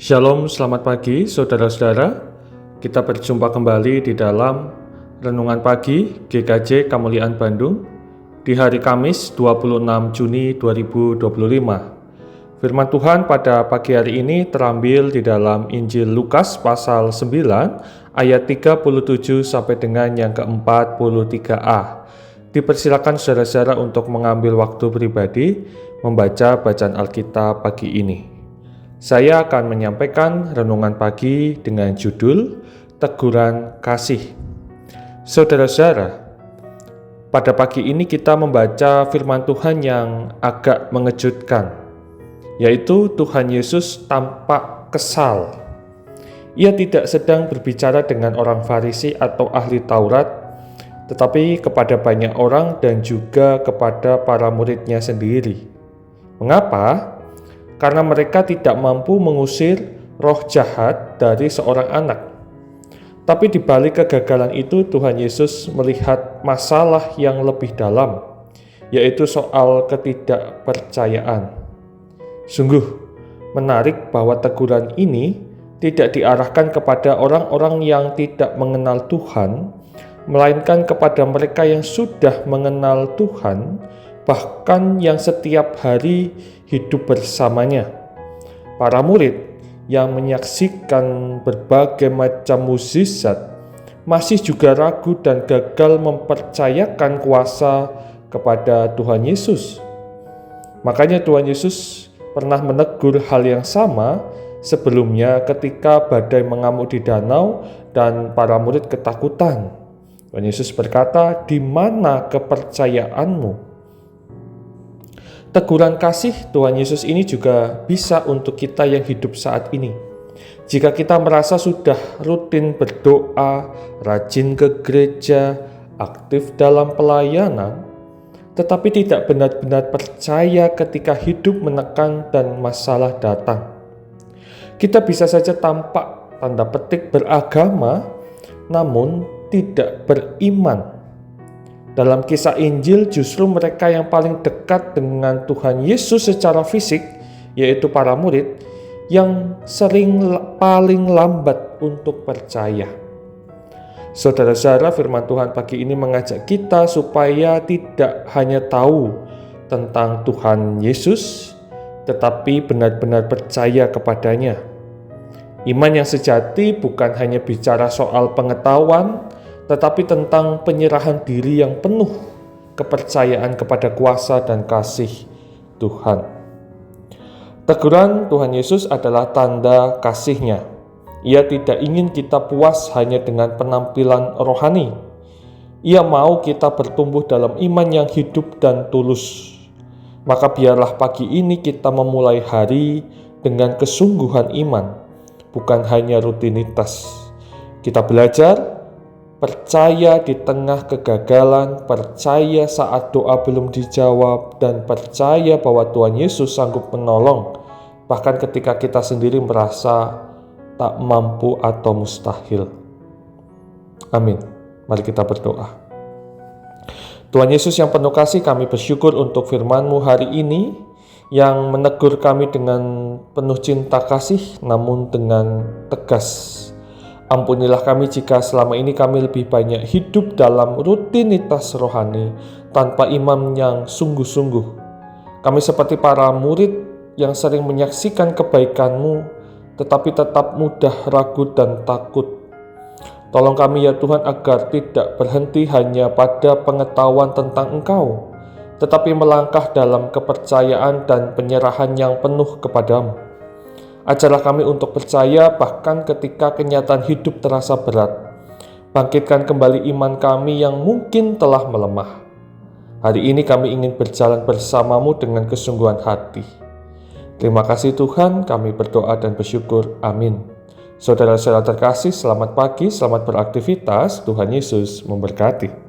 Shalom, selamat pagi saudara-saudara. Kita berjumpa kembali di dalam Renungan Pagi GKJ Kemuliaan Bandung di hari Kamis 26 Juni 2025. Firman Tuhan pada pagi hari ini terambil di dalam Injil Lukas pasal 9 ayat 37 sampai dengan yang ke-43a. Dipersilakan saudara-saudara untuk mengambil waktu pribadi membaca bacaan Alkitab pagi ini. Saya akan menyampaikan renungan pagi dengan judul Teguran Kasih. Saudara-saudara, pada pagi ini kita membaca firman Tuhan yang agak mengejutkan, yaitu Tuhan Yesus tampak kesal. Ia tidak sedang berbicara dengan orang Farisi atau ahli Taurat, tetapi kepada banyak orang dan juga kepada para muridnya sendiri. Mengapa? Karena mereka tidak mampu mengusir roh jahat dari seorang anak. Tapi di balik kegagalan itu, Tuhan Yesus melihat masalah yang lebih dalam, yaitu soal ketidakpercayaan. Sungguh menarik bahwa teguran ini tidak diarahkan kepada orang-orang yang tidak mengenal Tuhan, melainkan kepada mereka yang sudah mengenal Tuhan, bahkan yang setiap hari hidup bersamanya. Para murid yang menyaksikan berbagai macam mukjizat masih juga ragu dan gagal mempercayakan kuasa kepada Tuhan Yesus. Makanya Tuhan Yesus pernah menegur hal yang sama sebelumnya ketika badai mengamuk di danau dan para murid ketakutan. Tuhan Yesus berkata, "Di mana kepercayaanmu?" Teguran kasih Tuhan Yesus ini juga bisa untuk kita yang hidup saat ini. Jika kita merasa sudah rutin berdoa, rajin ke gereja, aktif dalam pelayanan, tetapi tidak benar-benar percaya ketika hidup menekan dan masalah datang. Kita bisa saja tampak tanda petik beragama, namun tidak beriman. Dalam kisah Injil, justru mereka yang paling dekat dengan Tuhan Yesus secara fisik, yaitu para murid, yang paling lambat untuk percaya. Saudara-saudara, firman Tuhan pagi ini mengajak kita supaya tidak hanya tahu tentang Tuhan Yesus, tetapi benar-benar percaya kepadanya. Iman yang sejati bukan hanya bicara soal pengetahuan, tetapi tentang penyerahan diri yang penuh, kepercayaan kepada kuasa dan kasih Tuhan. Teguran Tuhan Yesus adalah tanda kasih-Nya. Ia tidak ingin kita puas hanya dengan penampilan rohani. Ia mau kita bertumbuh dalam iman yang hidup dan tulus. Maka biarlah pagi ini kita memulai hari dengan kesungguhan iman, bukan hanya rutinitas. Kita belajar percaya di tengah kegagalan, percaya saat doa belum dijawab, dan percaya bahwa Tuhan Yesus sanggup menolong, bahkan ketika kita sendiri merasa tak mampu atau mustahil. Amin. Mari kita berdoa. Tuhan Yesus yang penuh kasih, kami bersyukur untuk firman-Mu hari ini, yang menegur kami dengan penuh cinta kasih, namun dengan tegas. Ampunilah kami jika selama ini kami lebih banyak hidup dalam rutinitas rohani tanpa iman yang sungguh-sungguh. Kami seperti para murid yang sering menyaksikan kebaikan-Mu, tetapi tetap mudah ragu dan takut. Tolong kami ya Tuhan agar tidak berhenti hanya pada pengetahuan tentang Engkau, tetapi melangkah dalam kepercayaan dan penyerahan yang penuh kepadamu. Ajarlah kami untuk percaya bahkan ketika kenyataan hidup terasa berat. Bangkitkan kembali iman kami yang mungkin telah melemah. Hari ini kami ingin berjalan bersama-Mu dengan kesungguhan hati. Terima kasih Tuhan, kami berdoa dan bersyukur. Amin. Saudara-saudara terkasih, selamat pagi, selamat beraktivitas. Tuhan Yesus memberkati.